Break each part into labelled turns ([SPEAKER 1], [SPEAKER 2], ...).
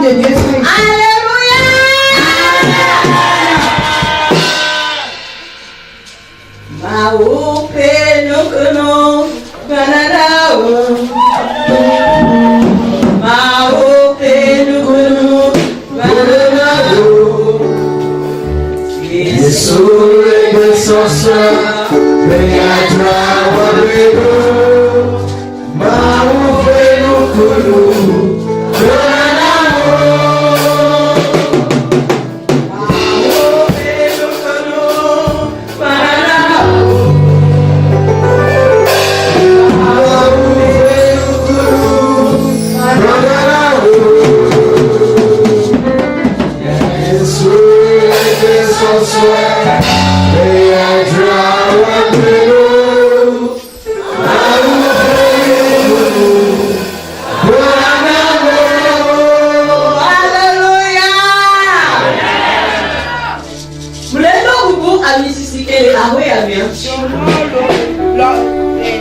[SPEAKER 1] de Dieu soit ici.
[SPEAKER 2] Alléluia. Mao Penukuno Banadao. Mao Penukuno Banadao.
[SPEAKER 3] Yesure de sosa, venha trabalhar. Mao Penukuno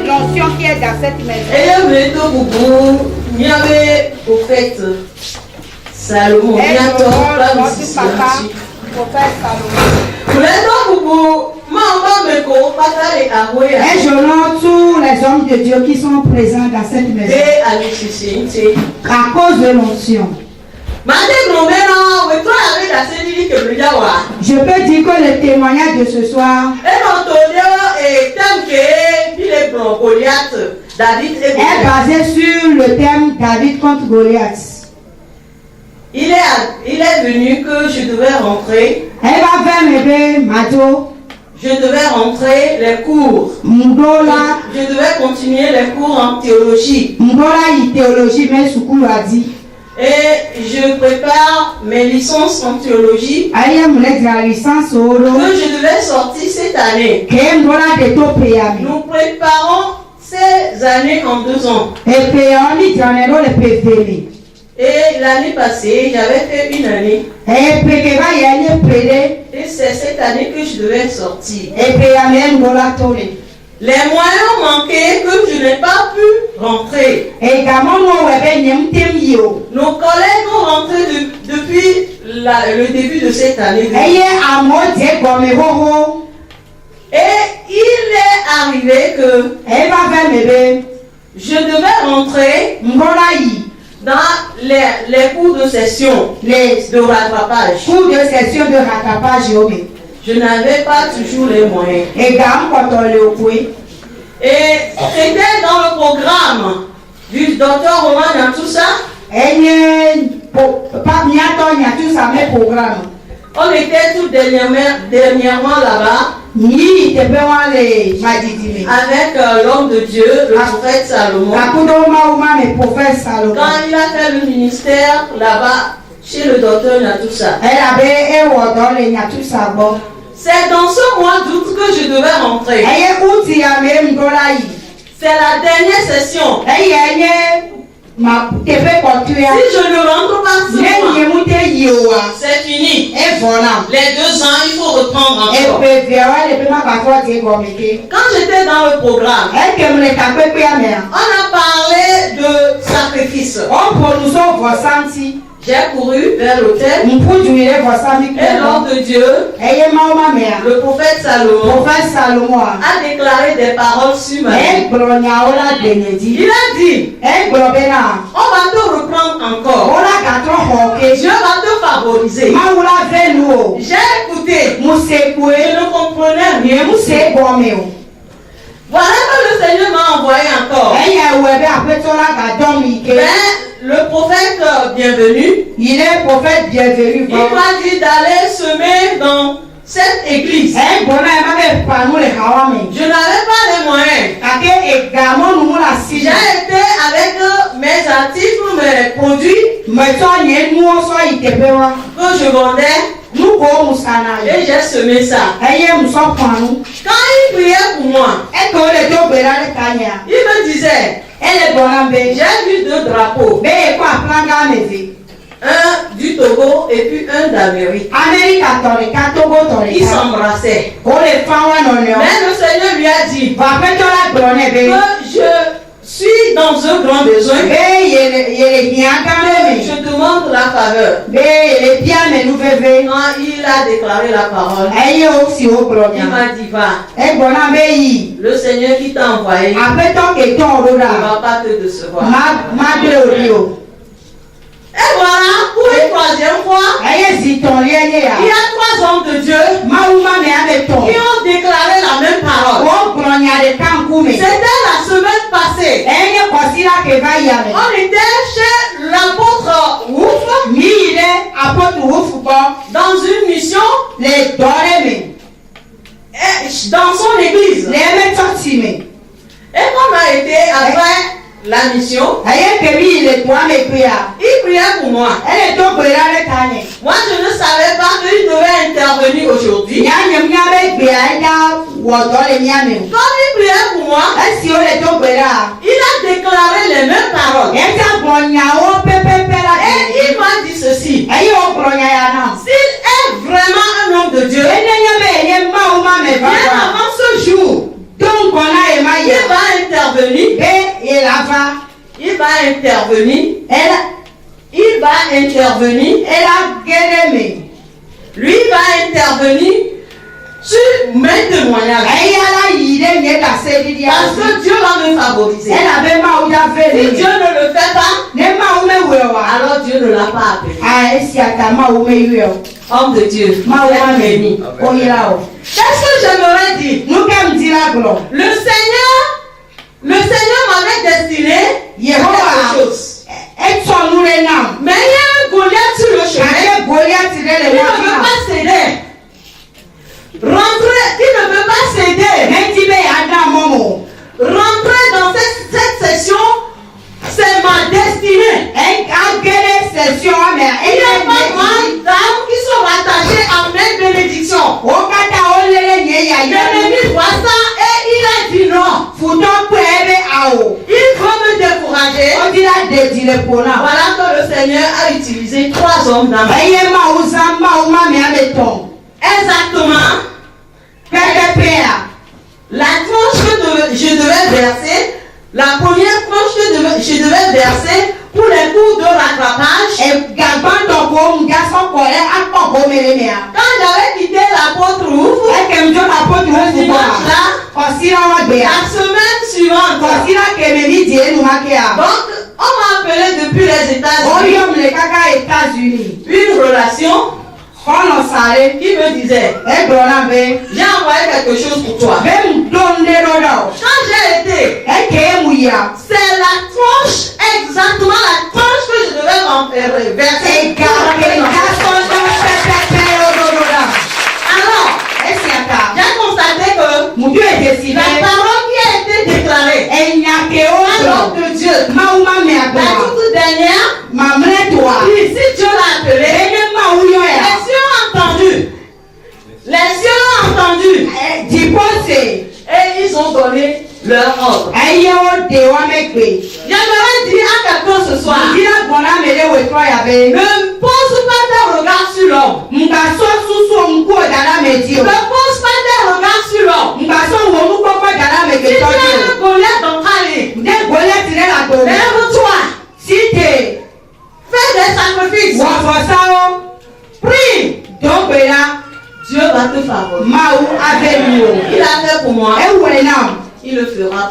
[SPEAKER 1] L'onction qui est dans cette maison.
[SPEAKER 2] Et le boubou, il y avait prophète Salomon. Il y a
[SPEAKER 1] Prophète Salomon. Et je nomme tous les hommes de Dieu qui sont présents dans cette maison. À cause de l'onction. Je peux dire que le témoignage de ce soir est basé sur le thème David contre Goliath.
[SPEAKER 2] Il est venu que je devais rentrer. Je devais rentrer les cours. Je devais continuer les cours en théologie. Et je prépare mes licences en théologie que je devais sortir cette année. Nous préparons ces années en 2 ans. Et l'année passée, j'avais fait une année. Et c'est cette année que je devais sortir. Les moyens manquaient que je n'ai pas pu rentrer. Nos collègues ont rentré depuis le début de cette année. Et il est arrivé que je devais rentrer dans les cours de session de rattrapage. Je n'avais pas toujours les moyens. Et c'était dans le programme du docteur Roman Nyatoussa. On était tout dernièrement là-bas avec l'homme de Dieu, le prophète Salomon. Quand il a fait le ministère là-bas chez le docteur Nyatoussa. C'est dans ce mois d'août que je devais rentrer. C'est la dernière session. Si je ne rentre pas ce mois, c'est fini. Les 2 ans, il faut reprendre encore. Quand j'étais dans le programme, on a parlé de sacrifice. J'ai couru vers l'autel et l'homme de Dieu, le prophète Salomon, a déclaré des paroles sur ma vie. Il a dit, on va te reprendre encore. Dieu va te favoriser. J'ai écouté, je ne comprenais rien. Voilà que le Seigneur m'a envoyé encore. Le prophète bienvenu, il est prophète bienvenu. Il m'a dit d'aller semer dans cette église. Je n'avais pas les moyens. J'ai été avec mes articles, mes produits que je vendais. Et j'ai semé ça. Quand il priait pour moi, il me disait, j'ai vu 2 drapeaux. Un du Togo et puis un d'Amérique. Ils s'embrassaient. Mais le Seigneur lui a dit que je suis dans un grand besoin. Je demande la faveur. Quand il a déclaré la parole, il m'a dit va. Le Seigneur qui t'a envoyé ne va pas te décevoir. Et voilà, pour une troisième fois, il y a 3 hommes de Dieu qui ont déclaré la même parole. C'était la semaine passée. On était chez l'apôtre Wouf dans une mission dans son église. Et qu'on a été après la mission, il priait pour moi. Moi, je ne savais pas qu'il devait intervenir aujourd'hui. Quand il priait pour moi, il a déclaré les mêmes paroles. Et il m'a dit ceci: s'il est vraiment un homme de Dieu, bien avant ce jour, il va intervenir. Lui va intervenir sur mes témoignages. Parce que Dieu va me favoriser. Si Dieu ne le fait pas, alors Dieu ne l'a pas appelé. Homme de Dieu, béni. Qu'est-ce que j'aimerais dire? Le Seigneur m'avait destiné quelque chose. Mais il y a un Goliath sur le chemin. Il ne veut pas céder. Rentrer dans cette session, c'est ma destinée. Il y a pas mal d'âmes qui sont rattachées à mes bénédictions. L'ennemi voit ça et il a dit non. Il veut me décourager. Voilà que le Seigneur a utilisé 3 hommes dans ma vie. Exactement. La tranche que je devais verser, la première tranche que je devais verser pour les cours de rattrapage. Quand j'avais quitté l'apôtre Wouf, le dimanche là, la semaine suivante, donc on m'a appelé depuis les États-Unis. Une relation qui me disait: j'ai envoyé quelque chose pour toi. Quand j'ai été, c'est la tranche, exactement la tranche que je devais verser. Alors, j'ai constaté que la parole qui a été déclarée à l'homme de Dieu, la toute dernière, si Dieu l'a appelé, les cieux ont entendu. Et ils ont donné leur ordre. J'aimerais dire à quelqu'un ce soir: ne pose pas tes regards sur l'homme. Ne pose pas tes regards sur l'homme. Si tu as un Goliath dans ta vie, lève-toi. Fais des sacrifices. Prie. Dieu va te favoriser. Il a fait pour moi. Il le fera.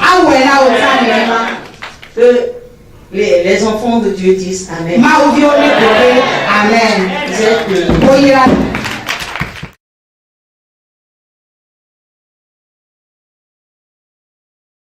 [SPEAKER 2] Que les enfants de Dieu disent Amen.
[SPEAKER 1] Amen.
[SPEAKER 2] Vous êtes bénis.